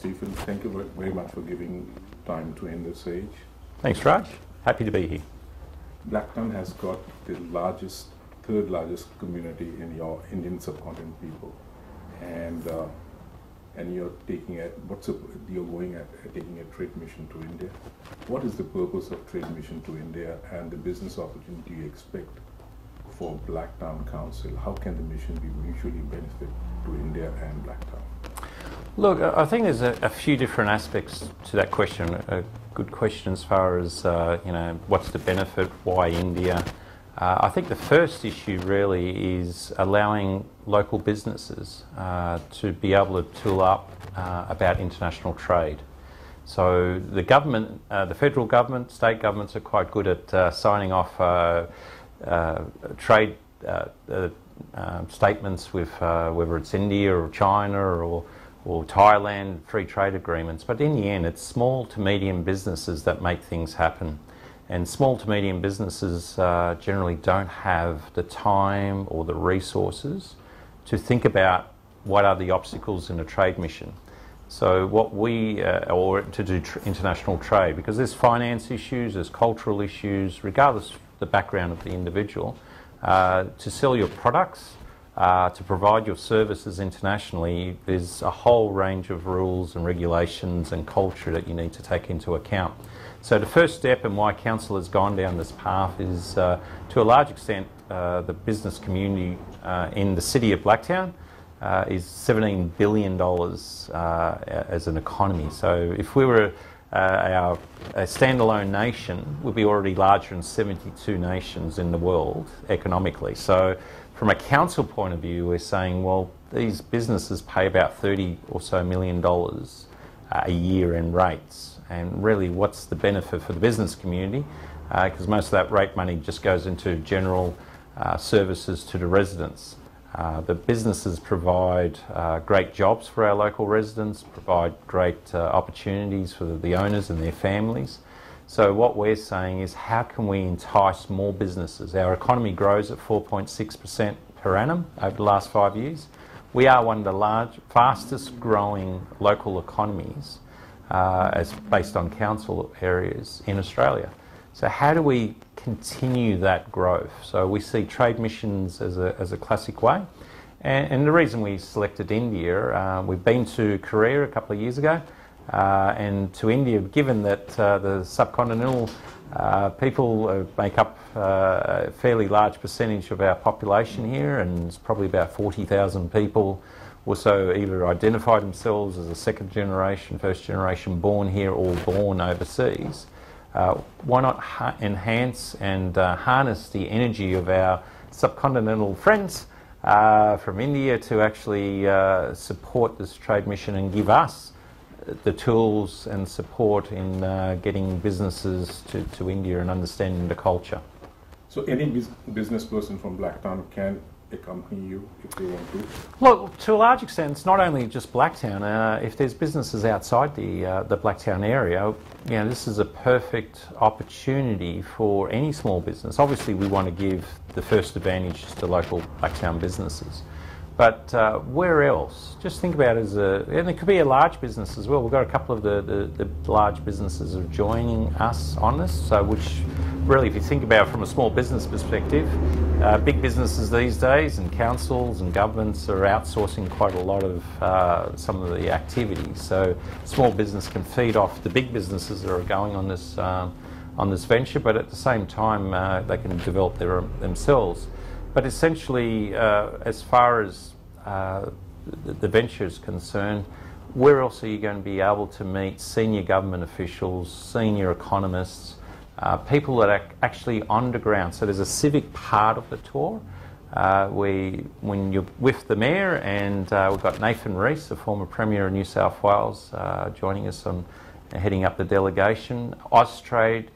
Stephen. Thank you very much for giving time to Indus Age. Thanks, Raj. Happy to be here. Blacktown has got the third largest community in your Indian subcontinent people, and you're taking taking a trade mission to India. What is the purpose of trade mission to India, and the business opportunity you expect for Blacktown Council? How can the mission be mutually benefit to India and Blacktown? Look, I think there's a few different aspects to that question. A good question as far as what's the benefit, why India? I think the first issue really is allowing local businesses to be able to tool up about international trade. So the government, the federal government, state governments are quite good at signing off trade statements with whether it's India or China or Thailand, free trade agreements. But in the end, it's small to medium businesses that make things happen. And small to medium businesses generally don't have the time or the resources to think about what are the obstacles in a trade mission. So what or to do international trade, because there's finance issues, there's cultural issues, regardless of the background of the individual, to sell your products, to provide your services internationally, there's a whole range of rules and regulations and culture that you need to take into account. So the first step, and why Council has gone down this path, is to a large extent the business community in the city of Blacktown is $17 billion as an economy. So if we were a standalone nation, we'd be already larger than 72 nations in the world economically. So from a council point of view, we're saying, well, these businesses pay about $30 or so million a year in rates. And really, what's the benefit for the business community? Because most of that rate money just goes into general services to the residents. The businesses provide great jobs for our local residents, provide great opportunities for the owners and their families. So what we're saying is, how can we entice more businesses? Our economy grows at 4.6% per annum over the last 5 years. We are one of the fastest growing local economies as based on council areas in Australia. So how do we continue that growth? So we see trade missions as a classic way. And the reason we selected India, we've been to Korea a couple of years ago, and to India, given that the subcontinental people make up a fairly large percentage of our population here, and it's probably about 40,000 people also either identify themselves as a second generation, first generation born here or born overseas. Why not enhance and harness the energy of our subcontinental friends from India to actually support this trade mission and give us the tools and support in getting businesses to India and understanding the culture. So any business person from Blacktown can accompany you if they want to? Look, to a large extent, it's not only just Blacktown. If there's businesses outside the Blacktown area, this is a perfect opportunity for any small business. Obviously, we want to give the first advantage to local Blacktown businesses. But where else? Just think about it and it could be a large business as well. We've got a couple of the large businesses are joining us on this, so which really, if you think about it from a small business perspective, big businesses these days and councils and governments are outsourcing quite a lot of some of the activities. So small business can feed off the big businesses that are going on this venture, but at the same time they can develop themselves. But essentially, as far as the venture is concerned, where else are you going to be able to meet senior government officials, senior economists, people that are actually on the ground? So there's a civic part of the tour. When you're with the Mayor, and we've got Nathan Rees, the former Premier of New South Wales, joining us on heading up the delegation. Austrade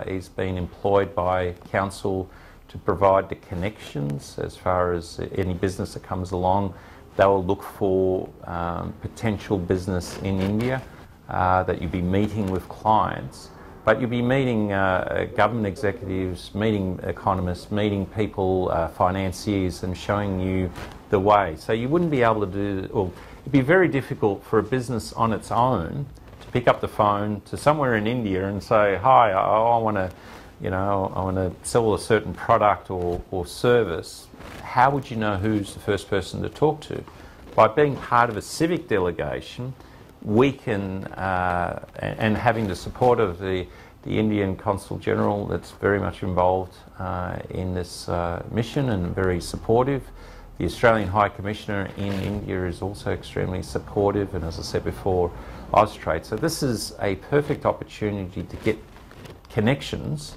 is being employed by Council to provide the connections as far as any business that comes along. They will look for potential business in India that you'll be meeting with clients But you'll be meeting government executives, meeting economists, meeting people, financiers, and showing you the way. So you wouldn't be able to do, or it'd be very difficult for a business on its own to pick up the phone to somewhere in India and say, "Hi, I want to, I want to sell a certain product or service." How would you know who's the first person to talk to? By being part of a civic delegation, we can, and having the support of the Indian Consul General that's very much involved in this mission and very supportive. The Australian High Commissioner in India is also extremely supportive, and as I said before, Austrade. So this is a perfect opportunity to get connections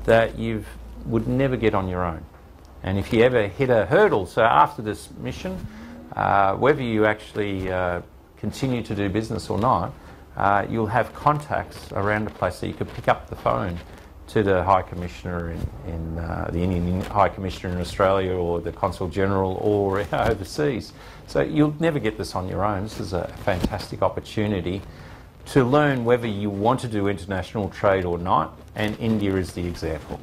that you would never get on your own. And if you ever hit a hurdle, so after this mission, whether you actually continue to do business or not, you'll have contacts around the place, so you could pick up the phone to the High Commissioner in the Indian High Commissioner in Australia, or the Consul General, or overseas. So you'll never get this on your own. This is a fantastic opportunity to learn whether you want to do international trade or not, and India is the example.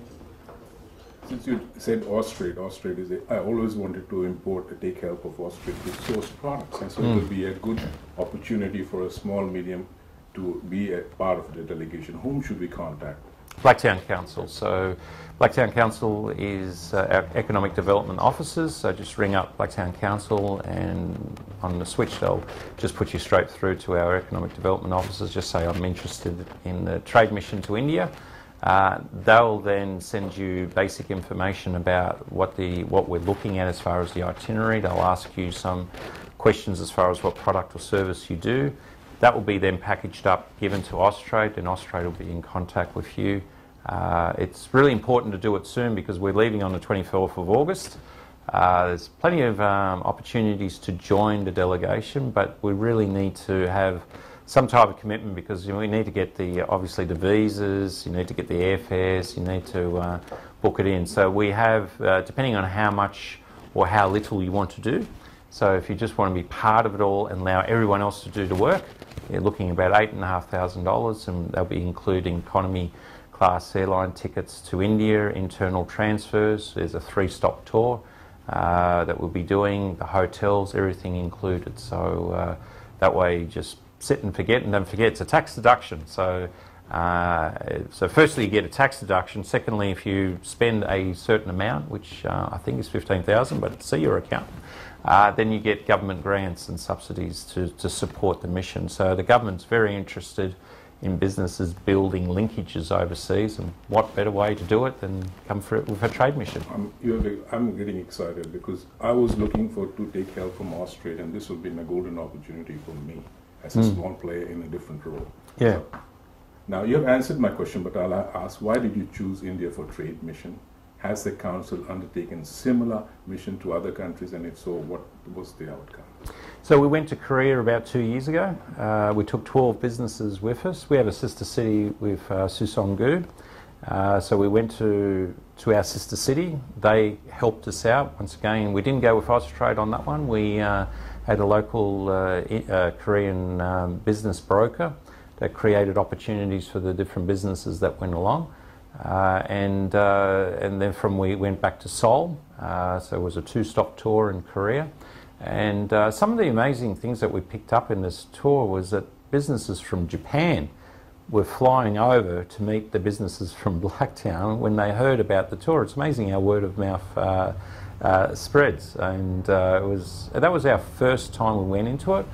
Since you said Austrade is I always wanted to take help of Austrade to source products, and so it will be a good opportunity for a small medium to be a part of the delegation. Whom should we contact? Blacktown Council. So Blacktown Council is our economic development officers, so just ring up Blacktown Council, and on the switch they'll just put you straight through to our economic development officers. Just say, "I'm interested in the trade mission to India." They'll then send you basic information about what we're looking at as far as the itinerary. They'll ask you some questions as far as what product or service you do. That will be then packaged up, given to Austrade, and Austrade will be in contact with you. It's really important to do it soon because we're leaving on the 24th of August. There's plenty of opportunities to join the delegation, but we really need to have some type of commitment, because we need to get obviously the visas, you need to get the airfares, you need to book it in. So we have, depending on how much or how little you want to do, so if you just want to be part of it all and allow everyone else to do the work, you're looking about $8,500, and they'll be including economy class airline tickets to India, internal transfers. There's a 3-stop tour that we'll be doing, the hotels, everything included. So that way you just sit and forget, and don't forget it's a tax deduction. So firstly you get a tax deduction. Secondly, if you spend a certain amount, which I think is 15,000, but see your account, then you get government grants and subsidies to support the mission. So the government's very interested in businesses building linkages overseas, and what better way to do it than come for it with a trade mission? I'm getting excited because I was looking to take help from Australia, and this would be a golden opportunity for me as a small player in a different role. Yeah. So, now you have answered my question, but I'll ask, why did you choose India for trade mission? Has the council undertaken similar mission to other countries, and if so, what was the outcome? So we went to Korea about 2 years ago. We took 12 businesses with us. We have a sister city with Susonggu. So we went to our sister city. They helped us out. Once again, we didn't go with Austrade on that one. We had a local Korean business broker that created opportunities for the different businesses that went along. And then we went back to Seoul. So it was a 2-stop tour in Korea. And some of the amazing things that we picked up in this tour was that businesses from Japan were flying over to meet the businesses from Blacktown when they heard about the tour. It's amazing how word of mouth spreads, and that was our first time we went into it.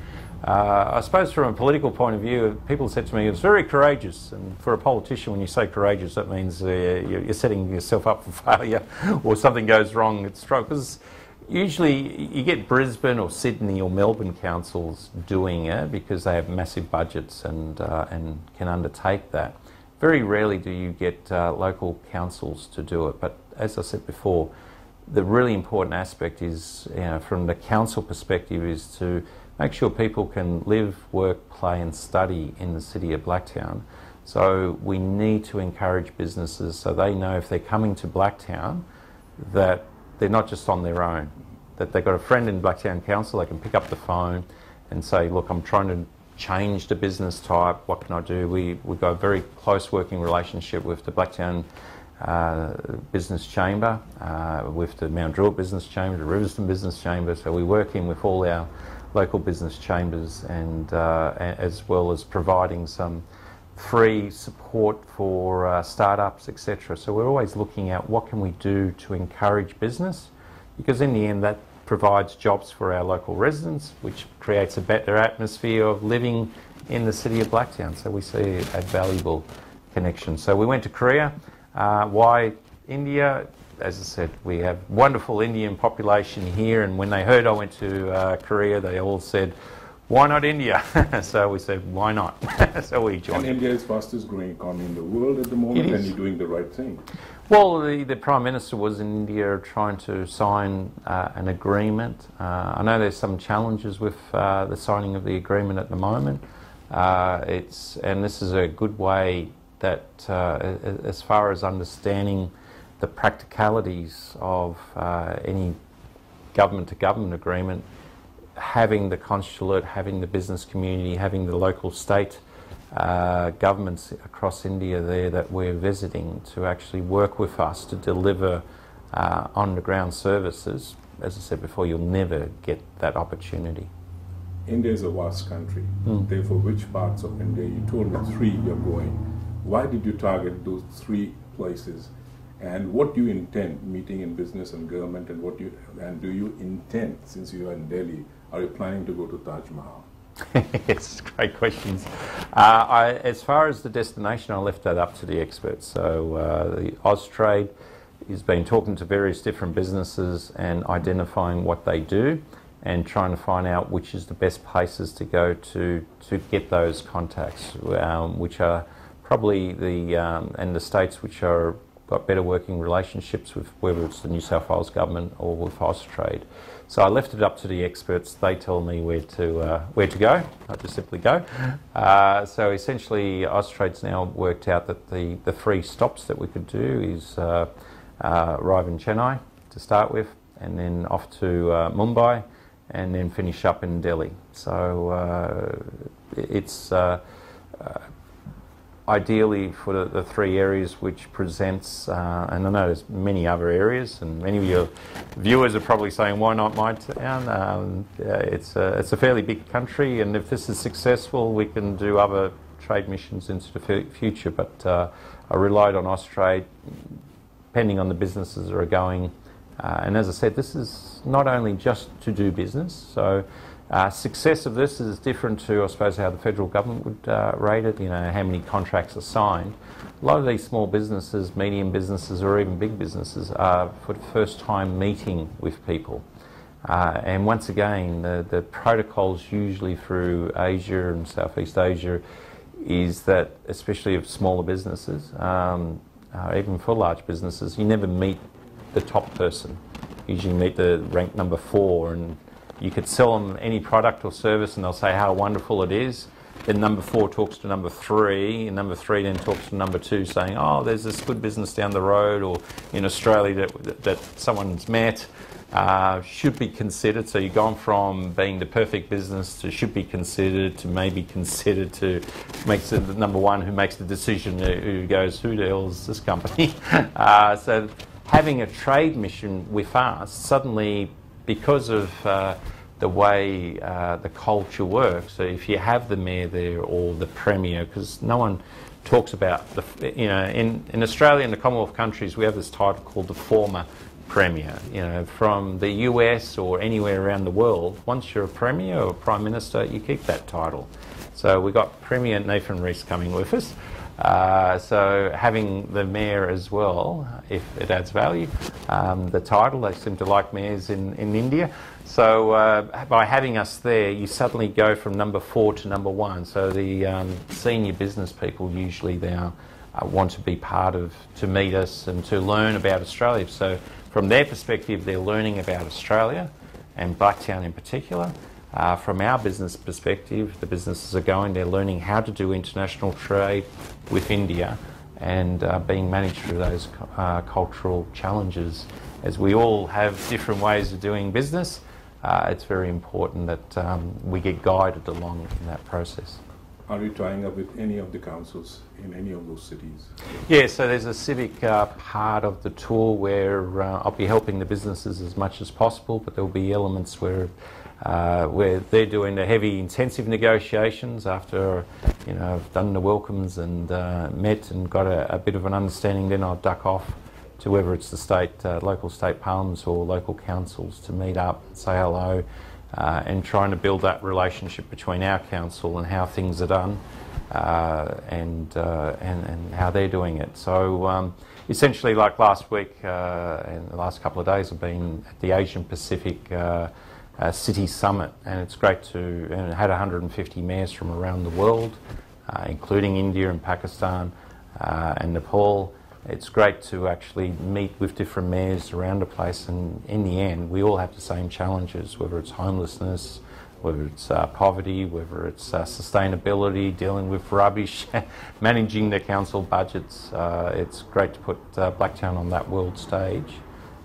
I suppose from a political point of view, people said to me, it's very courageous, and for a politician, when you say courageous, that means you're setting yourself up for failure, or something goes wrong. It's true, because usually you get Brisbane or Sydney or Melbourne councils doing it because they have massive budgets and can undertake that. Very rarely do you get local councils to do it, but as I said before, the really important aspect is, from the council perspective, is to make sure people can live, work, play and study in the city of Blacktown. So we need to encourage businesses so they know if they're coming to Blacktown that they're not just on their own, that they've got a friend in Blacktown Council. They can pick up the phone and say, look, I'm trying to change the business type. What can I do? We've got a very close working relationship with the Blacktown Business Chamber, with the Mount Druitt Business Chamber, the Riverstone Business Chamber. So we work in with all our local business chambers, and as well as providing some free support for startups, etc. So we're always looking at what can we do to encourage business, because in the end that provides jobs for our local residents, which creates a better atmosphere of living in the city of Blacktown. So we see a valuable connection. So we went to Korea. Why India? As I said, we have wonderful Indian population here, and when they heard I went to Korea, they all said, why not India? So we said, why not? So we joined. And India is fastest growing economy in the world at the moment, and you're doing the right thing. Well, the Prime Minister was in India trying to sign an agreement. I know there's some challenges with the signing of the agreement at the moment. And this is a good way that, as far as understanding the practicalities of any government-to-government agreement, having the consulate, having the business community, having the local state governments across India there that we're visiting to actually work with us to deliver on-the-ground services. As I said before, you'll never get that opportunity. India is a vast country. Therefore, which parts of India? You told me 3 you're going. Why did you target those 3 places? And what do you intend, meeting in business and government, and do you intend, since you are in Delhi, are you planning to go to Taj Mahal? It's great questions. As far as the destination, I left that up to the experts. So the Austrade has been talking to various different businesses and identifying what they do and trying to find out which is the best places to go to get those contacts, which are probably and the states which are got better working relationships with, whether it's the New South Wales government or with Austrade. So I left it up to the experts. They tell me where to go. I just simply go. So essentially, Austrade's now worked out that the 3 stops that we could do is arrive in Chennai to start with, and then off to Mumbai, and then finish up in Delhi. So it's ideally for the 3 areas which presents, and I know there's many other areas, and many of your viewers are probably saying, why not my town? It's a fairly big country, and if this is successful, we can do other trade missions into the future. But I relied on Austrade, depending on the businesses that are going. And as I said, this is not only just to do business. So success of this is different to, I suppose, how the federal government would rate it, how many contracts are signed. A lot of these small businesses, medium businesses, or even big businesses are for the first time meeting with people. And once again, the protocols usually through Asia and Southeast Asia is that, especially of smaller businesses, even for large businesses, you never meet the top person. You usually meet the rank number 4, and you could sell them any product or service and they'll say how wonderful it is. Then number 4 talks to number 3, and number 3 then talks to number 2 saying, oh, there's this good business down the road, or in Australia that someone's met, should be considered. So you've gone from being the perfect business to should be considered to maybe considered to makes the number 1 who makes the decision, who goes, who the hell is this company? So having a trade mission with us, suddenly, because of the way the culture works, so if you have the mayor there or the premier, because no one talks about in Australia and the Commonwealth countries, we have this title called the former premier. From the US or anywhere around the world, once you're a premier or a prime minister, you keep that title. So we got Premier Nathan Rees coming with us. So having the mayor as well, if it adds value, the title, they seem to like mayors in India. So by having us there, you suddenly go from number 4 to number 1. So the senior business people usually now want to be part of, to meet us and to learn about Australia. So from their perspective, they're learning about Australia and Blacktown in particular. From our business perspective, the businesses are going, they're learning how to do international trade with India and being managed through those cultural challenges. As we all have different ways of doing business, it's very important that we get guided along in that process. Are you tying up with any of the councils in any of those cities? Yeah, so there's a civic part of the tour where I'll be helping the businesses as much as possible, but there'll be elements where they're doing the heavy, intensive negotiations after, I've done the welcomes and met and got a bit of an understanding. Then I'll duck off to whether it's the local state parliaments or local councils to meet up, say hello, and trying to build that relationship between our council and how things are done, and how they're doing it. So essentially, like last week and the last couple of days, I've been at the Asian Pacific City Summit, and it's great and it had 150 mayors from around the world, including India and Pakistan and Nepal. It's great to actually meet with different mayors around the place, and in the end we all have the same challenges, whether it's homelessness, whether it's poverty, whether it's sustainability, dealing with rubbish, managing the council budgets. It's great to put Blacktown on that world stage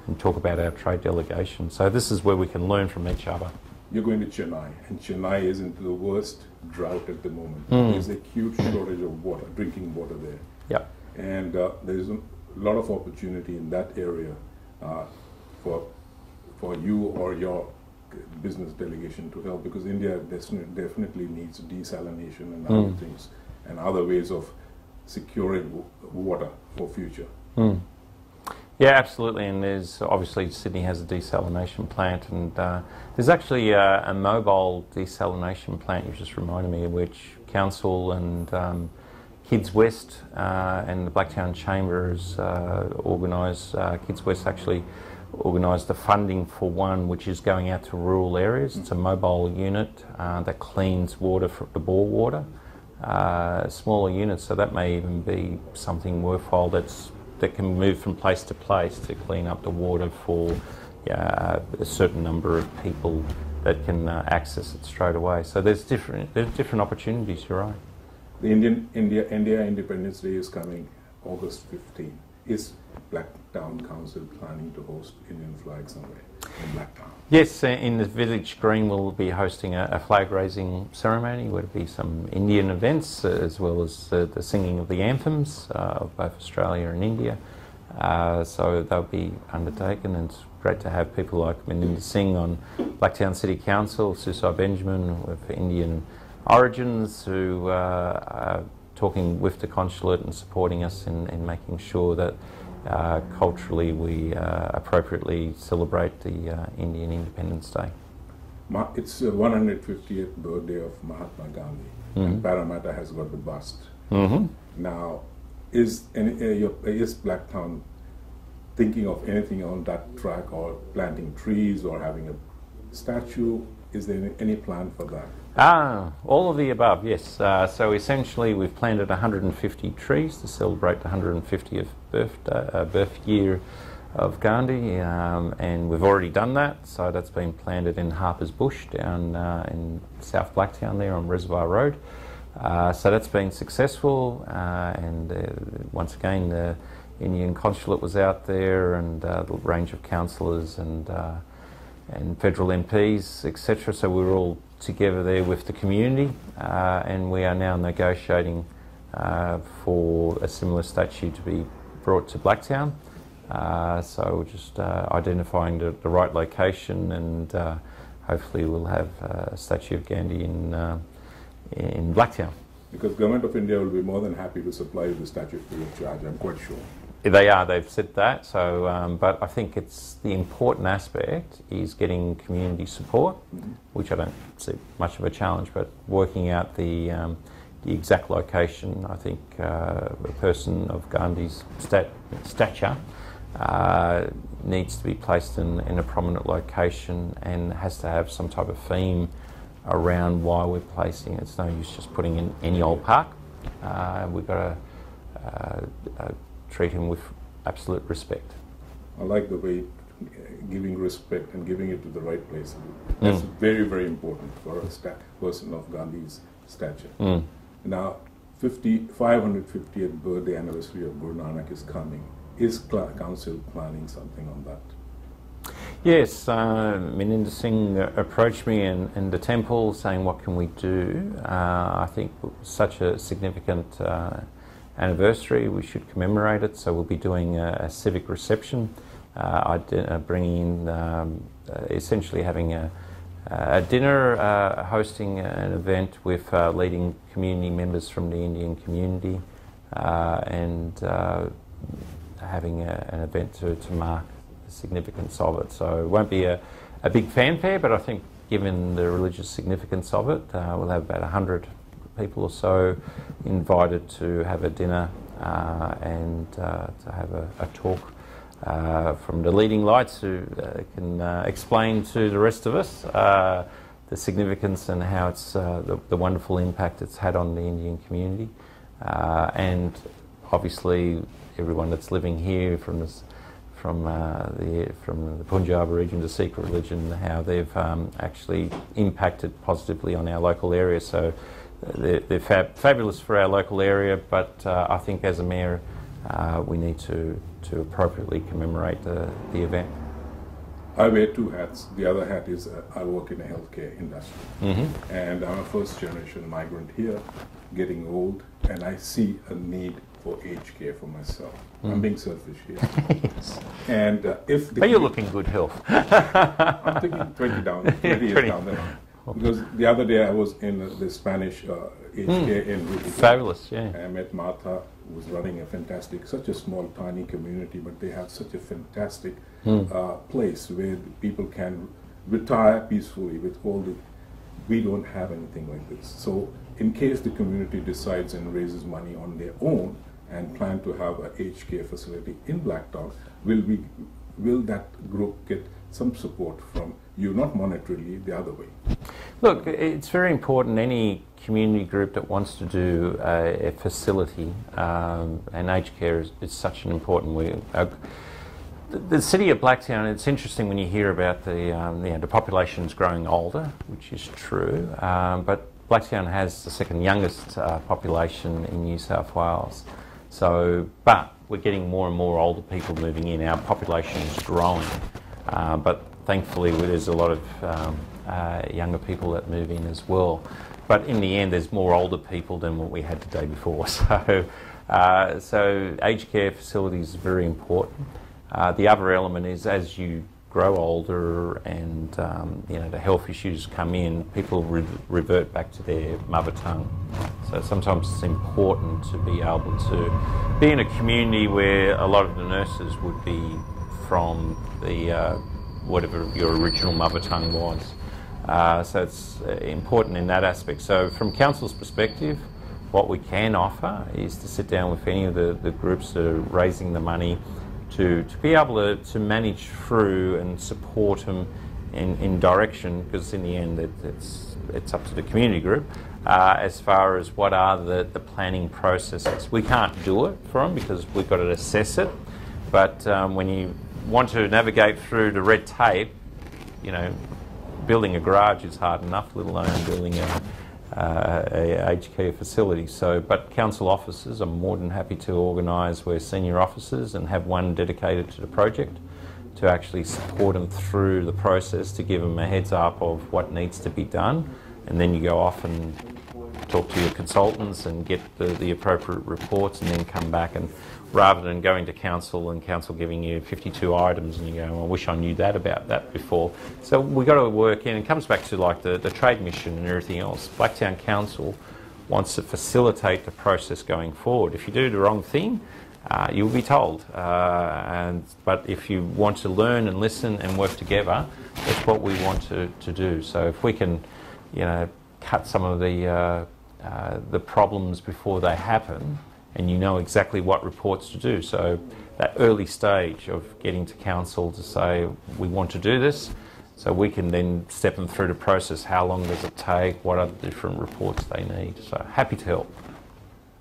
and talk about our trade delegation. So this is where we can learn from each other. You're going to Chennai, and Chennai is into the worst drought at the moment. There's a huge shortage of water, drinking water there. Yep. And there's a lot of opportunity in that area for you or your business delegation to help, because India definitely needs desalination and other things and other ways of securing water for future. Yeah, absolutely, and there's obviously Sydney has a desalination plant, and there's actually a mobile desalination plant, you just reminded me, of which Council and Kids West and the Blacktown Chamber has organised. Kids West actually organised the funding for one which is going out to rural areas. It's a mobile unit that cleans water, the bore water, smaller units, so that may even be something worthwhile that can move from place to place to clean up the water for a certain number of people that can access it straight away. So there's different opportunities, you're right. The India Independence Day is coming August 15. Is Blacktown Council planning to host Indian flag somewhere in Blacktown? Yes, in the village green we'll be hosting a flag raising ceremony where there'll be some Indian events as well as the singing of the anthems of both Australia and India. So they'll be undertaken, and it's great to have people like Meninda Singh on Blacktown City Council, Susai Benjamin with Indian origins, who are talking with the consulate and supporting us in making sure that culturally we appropriately celebrate the Indian Independence Day. It's the 150th birthday of Mahatma Gandhi, and Parramatta has got the bust. Now, is Blacktown thinking of anything on that track, or planting trees, or having a statue? Is there any plan for that? All of the above, yes. So essentially we've planted 150 trees to celebrate the 150th birth year of Gandhi, and we've already done that. So that's been planted in Harper's Bush down in South Blacktown there on Reservoir Road. So that's been successful, and once again the Indian consulate was out there, and the range of councillors and federal MPs, etc. So we were all together there with the community, and we are now negotiating for a similar statue to be brought to Blacktown. So we're just identifying the right location, and hopefully we'll have a statue of Gandhi in Blacktown. Because Government of India will be more than happy to supply you the statue free of charge, I'm quite sure. They are, they've said that, so, but I think it's the important aspect is getting community support, which I don't see much of a challenge, but working out the exact location. I think a person of Gandhi's stature needs to be placed in a prominent location and has to have some type of theme around why we're placing it. It's no use just putting in any old park. We've got to treat him with absolute respect. I like the way giving respect and giving it to the right place. That's very, very important for a person of Gandhi's stature. Now, 550th birthday anniversary of Guru Nanak is coming. Is Council planning something on that? Yes, Mininder Singh approached me in the temple saying, what can we do? I think such a significant anniversary, we should commemorate it, so we'll be doing a civic reception, bringing in, essentially having a dinner, hosting an event with leading community members from the Indian community, and having an event to mark the significance of it. So it won't be a big fanfare, but I think given the religious significance of it, we'll have about 100 people or so invited to have a dinner and to have a talk from the leading lights who can explain to the rest of us the significance and how it's the wonderful impact it's had on the Indian community, and obviously everyone that's living here from the Punjab region, the Sikh religion, how they've actually impacted positively on our local area. So they're fabulous for our local area, but I think as a mayor we need to appropriately commemorate the event. I wear two hats. The other hat is I work in the healthcare industry, and I'm a first generation migrant here, getting old, and I see a need for aged care for myself. I'm being selfish here. Yes. And if the But you're looking good health. I'm thinking 20 years down the line. Because the other day I was in the Spanish aged care in Rudy. Fabulous, yeah. I met Martha, who was running a fantastic, such a small, tiny community, but they have such a fantastic place where people can retire peacefully with all the. We don't have anything like this. So, in case the community decides and raises money on their own and plan to have an aged care facility in Blacktown, will that group get some support from you, not monetarily, the other way? Look, it's very important, any community group that wants to do a facility, and aged care is such an important way. The city of Blacktown, it's interesting when you hear about the population's growing older, which is true, but Blacktown has the second youngest population in New South Wales. So, but we're getting more and more older people moving in. Our population is growing, but thankfully there's a lot of younger people that move in as well. But in the end, there's more older people than what we had the day before. So aged care facilities is very important. The other element is as you grow older and the health issues come in, people revert back to their mother tongue. So sometimes it's important to be able to be in a community where a lot of the nurses would be from the whatever your original mother tongue was. So it's important in that aspect. So from council's perspective, what we can offer is to sit down with any of the groups that are raising the money to be able to manage through and support them in direction, because in the end it's up to the community group as far as what are the planning processes. We can't do it for them because we've got to assess it, but when you want to navigate through the red tape, building a garage is hard enough, let alone building a aged care facility. So, but council officers are more than happy to organise where senior officers and have one dedicated to the project to actually support them through the process, to give them a heads up of what needs to be done, and then you go off and talk to your consultants and get the appropriate reports, and then come back, and rather than going to council and council giving you 52 items and you go, I wish I knew that about that before. So we've got to work in, it comes back to like the trade mission and everything else. Blacktown Council wants to facilitate the process going forward. If you do the wrong thing, you'll be told. But if you want to learn and listen and work together, that's what we want to do. So if we can, cut some of the problems before they happen, and you know exactly what reports to do. So that early stage of getting to council to say, we want to do this, so we can then step them through the process. How long does it take? What are the different reports they need? So happy to help.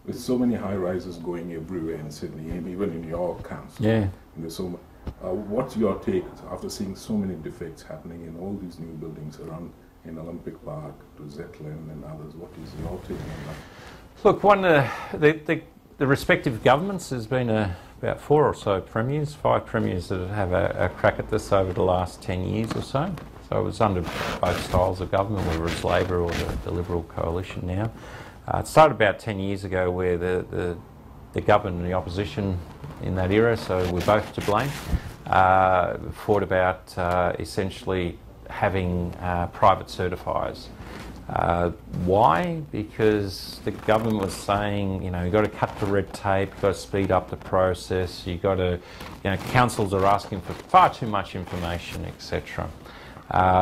With so many high-rises going everywhere in Sydney, and even in your council, yeah. And there's so much. What's your take after seeing so many defects happening in all these new buildings around in Olympic Park to Zetland and others? What is your take on that? Look, the respective governments, there's been a about 4 or so premiers, 5 premiers that have a crack at this over the last 10 years or so. So it was under both styles of government, whether it's Labor or the Liberal coalition now. It started about 10 years ago where the government and the opposition in that era, so we're both to blame, fought about essentially having private certifiers. Why? Because the government was saying, you know, you've got to cut the red tape, you've got to speed up the process, you've got to, you know, councils are asking for far too much information, etc.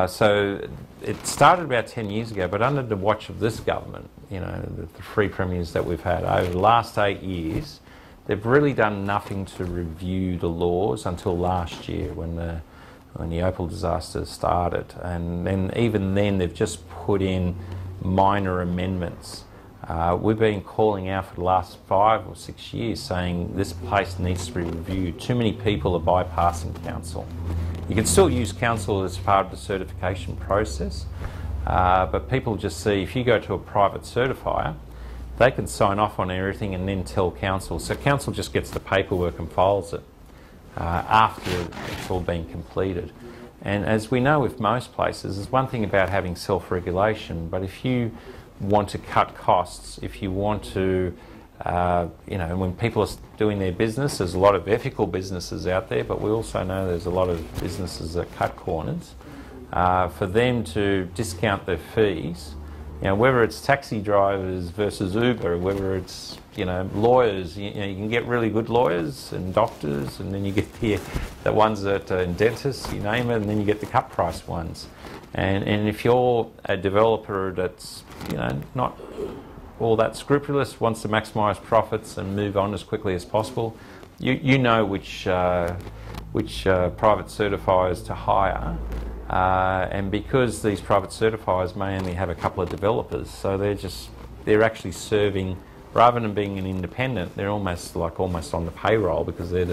So it started about 10 years ago, but under the watch of this government, you know, the 3 premiers that we've had over the last 8 years, they've really done nothing to review the laws until last year when the Opal disaster started, and then even then they've just put in minor amendments. We've been calling out for the last 5 or 6 years saying this place needs to be reviewed. Too many people are bypassing council. You can still use council as part of the certification process, but people just see if you go to a private certifier, they can sign off on everything and then tell council. So council just gets the paperwork and files it after it's all been completed. And as we know with most places, there's one thing about having self-regulation, but if you want to cut costs, if you want to, you know, when people are doing their business, there's a lot of ethical businesses out there, but we also know there's a lot of businesses that cut corners. For them to discount their fees, you know, whether it's taxi drivers versus Uber, whether it's, you know, lawyers, you know, you can get really good lawyers and doctors, and then you get the ones that are dentists, you name it, and then you get the cut price ones. And if you're a developer that's, you know, not all that scrupulous, wants to maximise profits and move on as quickly as possible, you know which private certifiers to hire. And because these private certifiers may only have a couple of developers, so they're actually serving, rather than being an independent, they're almost on the payroll because they're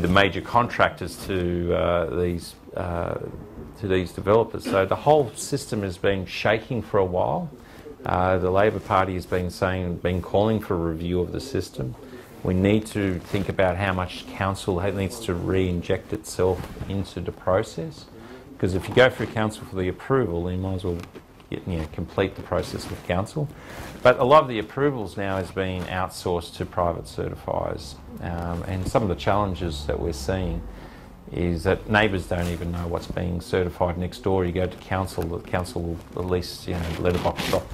the major contractors to these developers. So the whole system has been shaking for a while. The Labor Party has been calling for a review of the system. We need to think about how much council needs to re-inject itself into the process. Because if you go through council for the approval, then you might as well complete the process with council. But a lot of the approvals now is being outsourced to private certifiers. And some of the challenges that we're seeing is that neighbours don't even know what's being certified next door. You go to council, the council will at least, you know, letterbox drop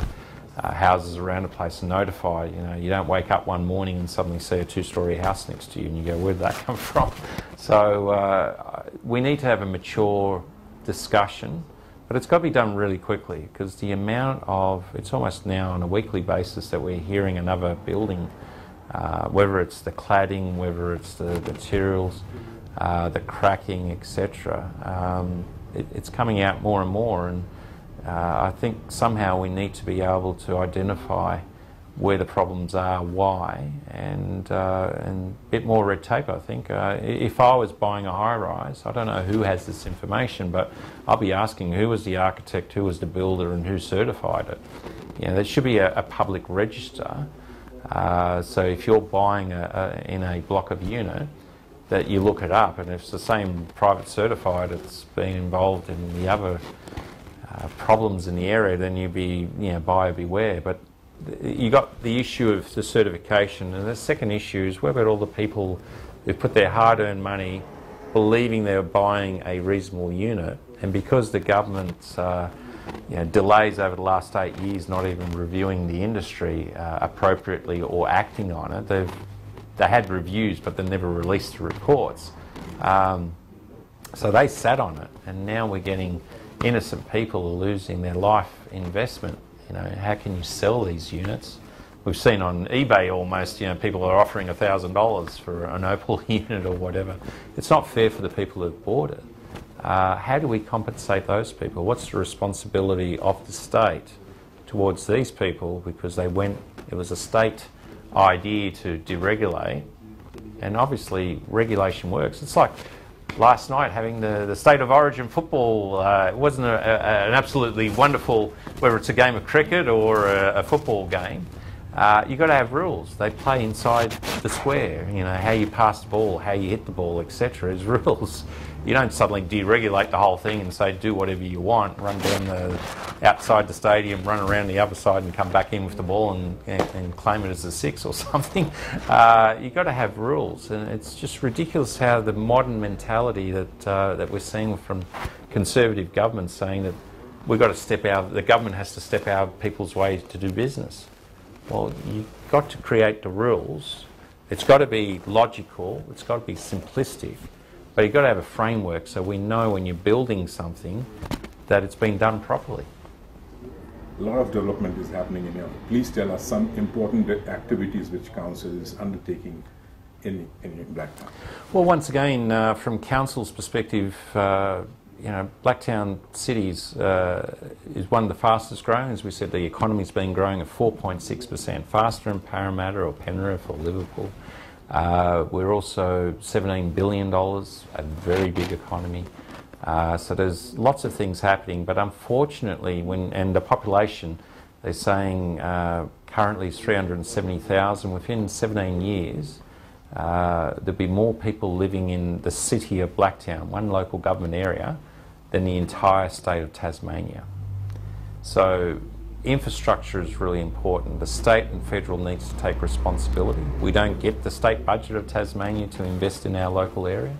houses around the place and notify. You know, you don't wake up one morning and suddenly see a 2-storey house next to you and you go, where did that come from? So we need to have a mature discussion, but it's got to be done really quickly, because the amount of, it's almost now on a weekly basis that we're hearing another building, whether it's the cladding, whether it's the materials, the cracking, etc. It's coming out more and more, and I think somehow we need to be able to identify where the problems are, why, and a bit more red tape, I think. If I was buying a high-rise, I don't know who has this information, but I'll be asking who was the architect, who was the builder, and who certified it. You know, there should be a public register, so if you're buying in a block of unit, that you look it up, and if it's the same private certified that's been involved in the other problems in the area, then you'd be, you know, buyer beware. But you got the issue of the certification, and the second issue is, what about all the people who put their hard-earned money believing they're buying a reasonable unit, and because the government's you know, delays over the last 8 years not even reviewing the industry appropriately or acting on it, they had reviews but they never released the reports. So they sat on it, and now we're getting innocent people losing their life investment. You know, how can you sell these units? We've seen on eBay almost, you know, people are offering $1,000 for an Opal unit or whatever. It's not fair for the people who've bought it. How do we compensate those people? What's the responsibility of the state towards these people? Because it was a state idea to deregulate, and obviously regulation works. It's like last night having the state of origin football. It wasn't an absolutely wonderful, whether it's a game of cricket or a football game. You've got to have rules. They play inside the square. You know, how you pass the ball, how you hit the ball, etc. is rules. You don't suddenly deregulate the whole thing and say do whatever you want, run down outside the stadium, run around the other side and come back in with the ball and claim it as a six or something. You've got to have rules, and it's just ridiculous how the modern mentality that we're seeing from conservative governments saying that we've got to step out, the government has to step out of people's way to do business. Well, you've got to create the rules. It's got to be logical, it's got to be simplistic, but you've got to have a framework so we know when you're building something that it's been done properly. A lot of development is happening in here. Please tell us some important activities which Council is undertaking in Blacktown. Well, once again, from Council's perspective, you know, Blacktown Cities is one of the fastest growing. As we said, the economy's been growing at 4.6%, faster than Parramatta or Penrith or Liverpool. We're also $17 billion, a very big economy. So there's lots of things happening, but unfortunately, and the population, they're saying currently is 370,000. Within 17 years, there'll be more people living in the city of Blacktown, one local government area, than the entire state of Tasmania. So infrastructure is really important. The state and federal needs to take responsibility. We don't get the state budget of Tasmania to invest in our local area.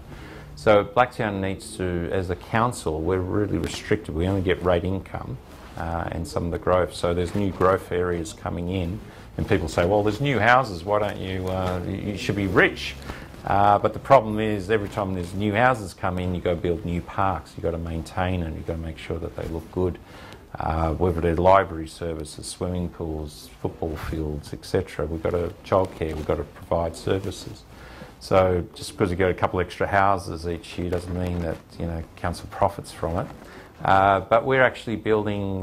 So Blacktown needs to, as a council, we're really restricted. We only get rate income and some of the growth. So there's new growth areas coming in, and people say, well, there's new houses, why don't you, you should be rich. But the problem is every time there's new houses come in, you've got to build new parks, you've got to maintain and you've got to make sure that they look good. Whether they're library services, swimming pools, football fields, etc. We've got to childcare, we've got to provide services. So just because you get a couple extra houses each year doesn't mean that, you know, council profits from it. But we're actually building,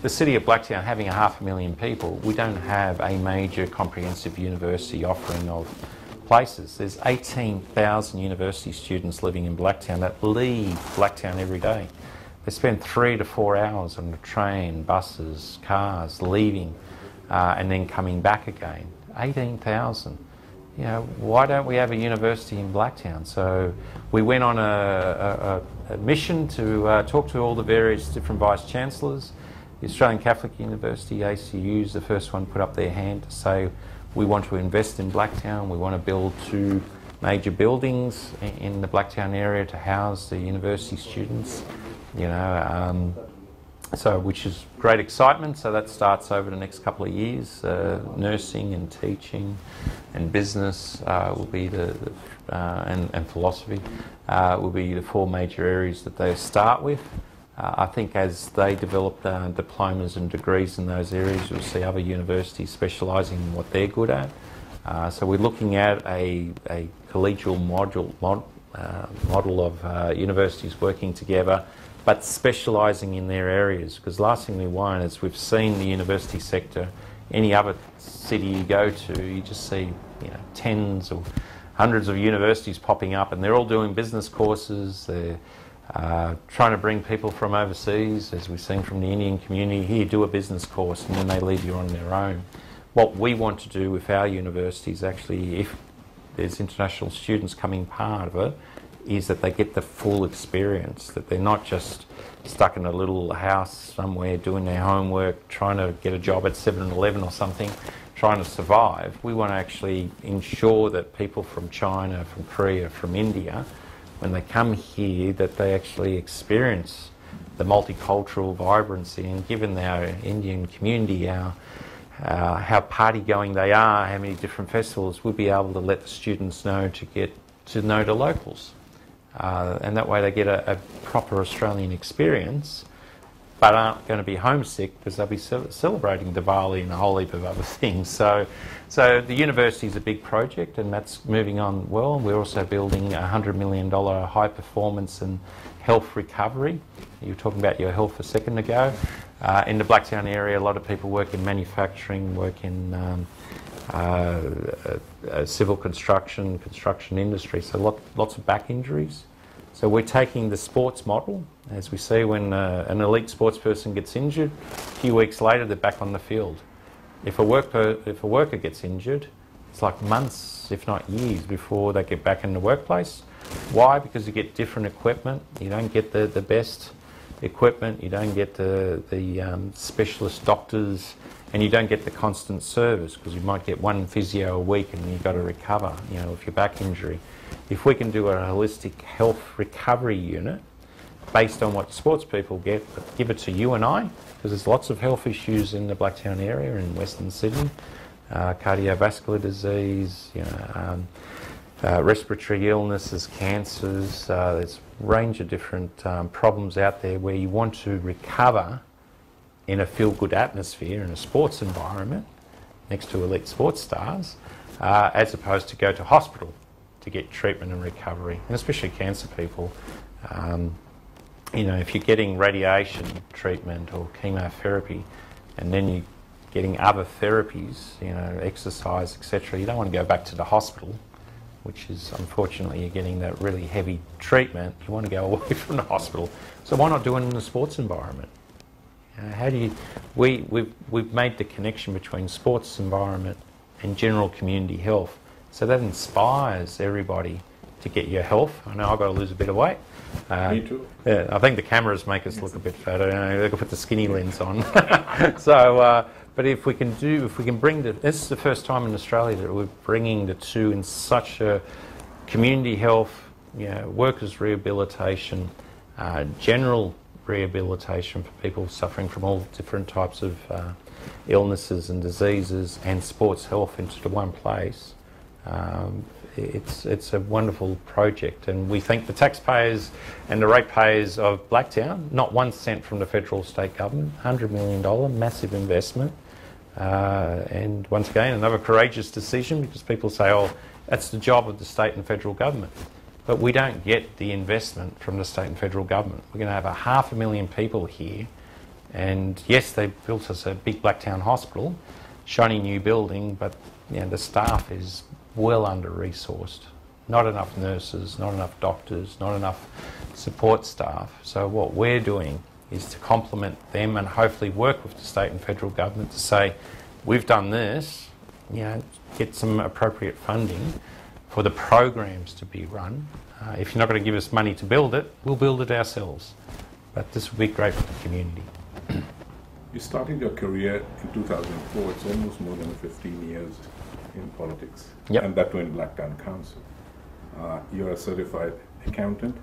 the city of Blacktown having 500,000 people, we don't have a major comprehensive university offering of places. There's 18,000 university students living in Blacktown that leave Blacktown every day. They spend 3 to 4 hours on the train, buses, cars, leaving and then coming back again. 18,000. You know, why don't we have a university in Blacktown? So we went on a mission to talk to all the various different vice-chancellors. The Australian Catholic University, ACU, is the first one put up their hand to say we want to invest in Blacktown, we want to build 2 major buildings in the Blacktown area to house the university students, you know, so which is great excitement. So that starts over the next couple of years. Nursing and teaching and business will be and philosophy will be the 4 major areas that they start with. I think as they develop diplomas and degrees in those areas, you'll see other universities specialising in what they're good at. So we're looking at a collegial model of universities working together, but specialising in their areas. Because last thing we want is we've seen the university sector, any other city you go to, you just see, you know, tens or hundreds of universities popping up, and they're all doing business courses. They're trying to bring people from overseas, as we've seen from the Indian community, here, do a business course, and then they leave you on their own. What we want to do with our universities, actually, if there's international students coming part of it, is that they get the full experience, that they're not just stuck in a little house somewhere doing their homework, trying to get a job at 7-Eleven or something, trying to survive. We want to actually ensure that people from China, from Korea, from India, when they come here, that they actually experience the multicultural vibrancy, and given our Indian community, how party going they are, how many different festivals, we'll be able to let the students know to get to know the locals. And that way they get a proper Australian experience, but aren't going to be homesick because they'll be celebrating Diwali and a whole heap of other things. So the university is a big project, and that's moving on well. We're also building a $100 million high performance and health recovery. You were talking about your health a second ago. In the Blacktown area, a lot of people work in manufacturing, work in civil construction industry, so lots of back injuries. So we're taking the sports model, as we see when an elite sports person gets injured, a few weeks later they're back on the field. If a worker gets injured, it's like months, if not years, before they get back in the workplace. Why? Because you get different equipment. You don't get the best equipment. You don't get the specialist doctors, and you don't get the constant service, because you might get one physio a week and you've got to recover, you know, if your back injury. If we can do a holistic health recovery unit based on what sports people get, but give it to you and I, because there's lots of health issues in the Blacktown area in Western Sydney, cardiovascular disease, you know, respiratory illnesses, cancers. There's a range of different problems out there where you want to recover in a feel-good atmosphere in a sports environment next to elite sports stars, as opposed to go to hospital to get treatment and recovery, and especially cancer people. You know, if you're getting radiation treatment or chemotherapy, and then you're getting other therapies, you know, exercise, etc., you don't want to go back to the hospital, which is, unfortunately, you're getting that really heavy treatment. You want to go away from the hospital. So why not do it in a sports environment? How do you... We've made the connection between sports environment and general community health, so that inspires everybody to get your health. I know I've got to lose a bit of weight. Me too. Yeah, I think the cameras make us look a bit fatter. You know, they can put the skinny lens on. So, but if we can bring this is the first time in Australia that we're bringing the two in such a community health, you know, workers' rehabilitation, general rehabilitation for people suffering from all different types of illnesses and diseases, and sports health into one place. It's a wonderful project, and we thank the taxpayers and the ratepayers of Blacktown. Not 1 cent from the federal state government, $100 million, massive investment. And once again, another courageous decision, because people say, oh, that's the job of the state and federal government. But we don't get the investment from the state and federal government. We're going to have 500,000 people here, and yes, they built us a big Blacktown hospital, shiny new building, but you know, the staff is well under-resourced. Not enough nurses, not enough doctors, not enough support staff. So what we're doing is to complement them and hopefully work with the state and federal government to say, we've done this, you know, get some appropriate funding for the programs to be run. If you're not going to give us money to build it, we'll build it ourselves. But this will be great for the community. You started your career in 2004. It's almost more than 15 years in politics. Yep. And that too in Blacktown Council. You're a certified accountant.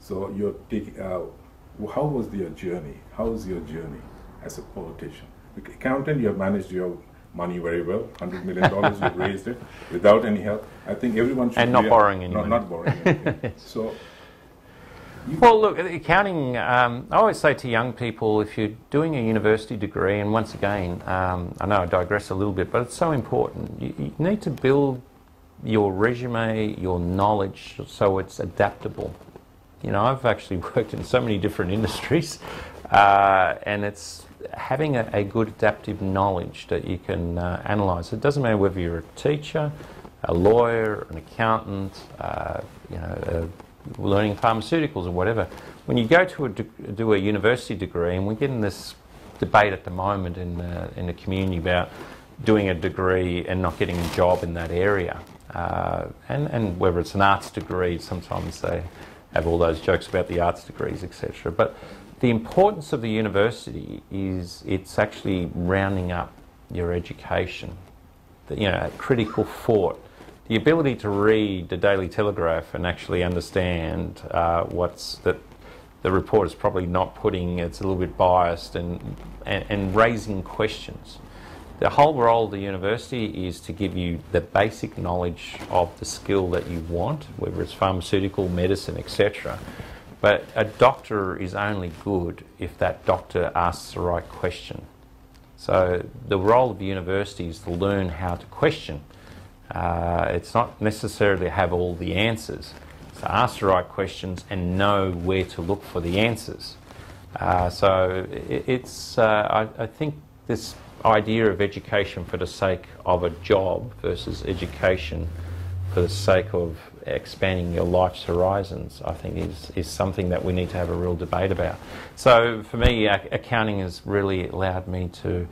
So you're taking, how was your journey? How was your journey as a politician? Accountant, you have managed your money very well. $100 million, you've raised it without any help. I think everyone should... And not borrowing any money. Not borrowing anything. So... Well, look, accounting, I always say to young people, if you're doing a university degree, and once again, I know I digress a little bit, but it's so important. You need to build your resume, your knowledge, so it's adaptable. You know, I've actually worked in so many different industries, and it's having a good adaptive knowledge that you can analyse. It doesn't matter whether you're a teacher, a lawyer, an accountant, you know, learning pharmaceuticals or whatever. When you go to do a university degree, and we're getting this debate at the moment in the community about doing a degree and not getting a job in that area, and whether it's an arts degree, sometimes they have all those jokes about the arts degrees, etc. But the importance of the university is it's actually rounding up your education, you know, critical thought. The ability to read the Daily Telegraph and actually understand what's that the report is probably not putting, it's a little bit biased, and raising questions. The whole role of the university is to give you the basic knowledge of the skill that you want, whether it's pharmaceutical, medicine, etc. But a doctor is only good if that doctor asks the right question. So the role of the university is to learn how to question. It's not necessarily to have all the answers. It's to ask the right questions and know where to look for the answers. So it's, I think this idea of education for the sake of a job versus education for the sake of expanding your life's horizons, I think is something that we need to have a real debate about. So for me, accounting has really allowed me to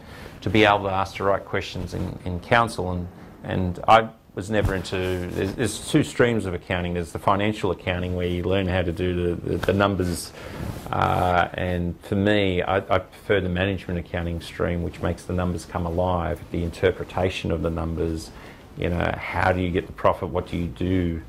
be able to ask the right questions in council, and I was never into, there's two streams of accounting. There's the financial accounting where you learn how to do the numbers, and for me, I prefer the management accounting stream, which makes the numbers come alive, the interpretation of the numbers, you know, how do you get the profit, what do you do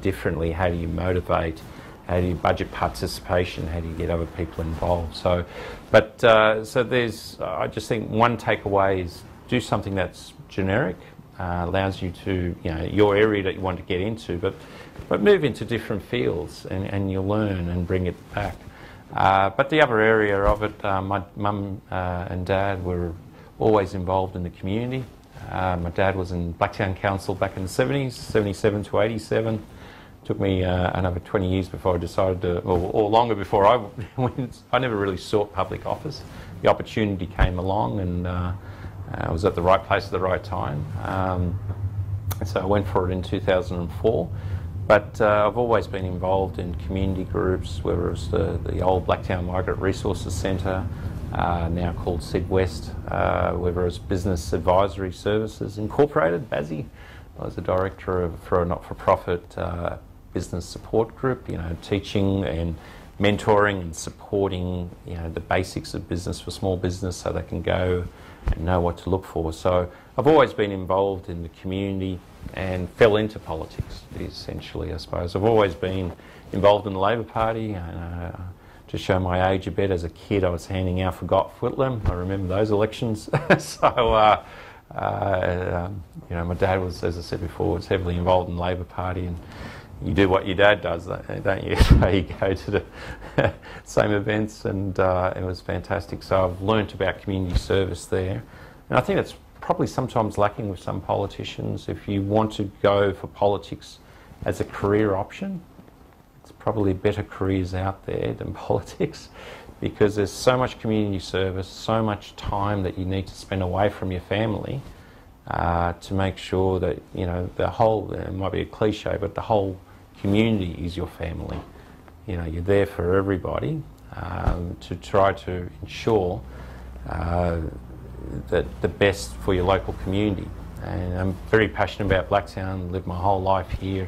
differently, how do you motivate, how do you budget participation, how do you get other people involved. So there's, I just think one takeaway is do something that's generic, allows you to, you know, your area that you want to get into, but move into different fields and you'll learn and bring it back. But the other area of it, my mum and dad were always involved in the community. My dad was in Blacktown Council back in the 70s, 77 to 87. Took me another 20 years before I decided to, or longer before I went. I never really sought public office. The opportunity came along and I was at the right place at the right time. So I went for it in 2004. But I've always been involved in community groups, whether it's the old Blacktown Migrant Resources Centre, now called Sid West, whether it's Business Advisory Services Incorporated, BASI. I was the director for a not-for-profit business support group, you know, teaching and mentoring and supporting, you know, the basics of business for small business so they can go and know what to look for. So I've always been involved in the community and fell into politics, essentially, I suppose. I've always been involved in the Labor Party. And, to show my age a bit, as a kid I was handing out for Got Whitlam. I remember those elections. So, you know, my dad was, as I said before, was heavily involved in the Labor Party, and you do what your dad does, don't you? So you go to the same events, and it was fantastic. So I've learnt about community service there, and I think it's probably sometimes lacking with some politicians. If you want to go for politics as a career option, it's probably better careers out there than politics, because there's so much community service, so much time that you need to spend away from your family to make sure that, you know, the whole, it might be a cliche, but the whole community is your family. You know, you're there for everybody to try to ensure that the best for your local community. And I'm very passionate about Blacktown, lived my whole life here,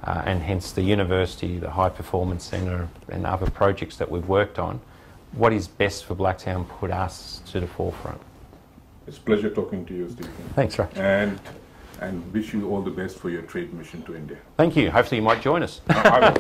and hence the university, the High Performance Centre and other projects that we've worked on. What is best for Blacktown put us to the forefront. It's a pleasure talking to you, Stephen. Thanks, Raj. And wish you all the best for your trade mission to India. Thank you. Hopefully you might join us. I will.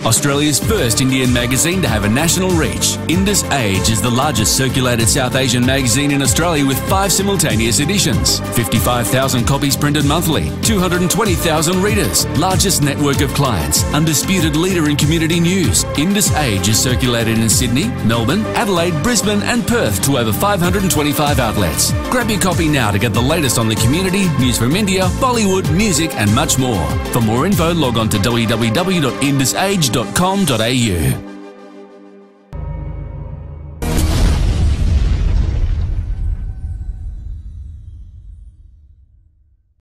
Australia's first Indian magazine to have a national reach, Indus Age is the largest circulated South Asian magazine in Australia with 5 simultaneous editions, 55,000 copies printed monthly, 220,000 readers, largest network of clients, undisputed leader in community news. Indus Age is circulated in Sydney, Melbourne, Adelaide, Brisbane and Perth to over 525 outlets. Grab your copy now to get the latest on the community, news from India, Bollywood, music and much more. For more info, log on to www.indusage.com.au.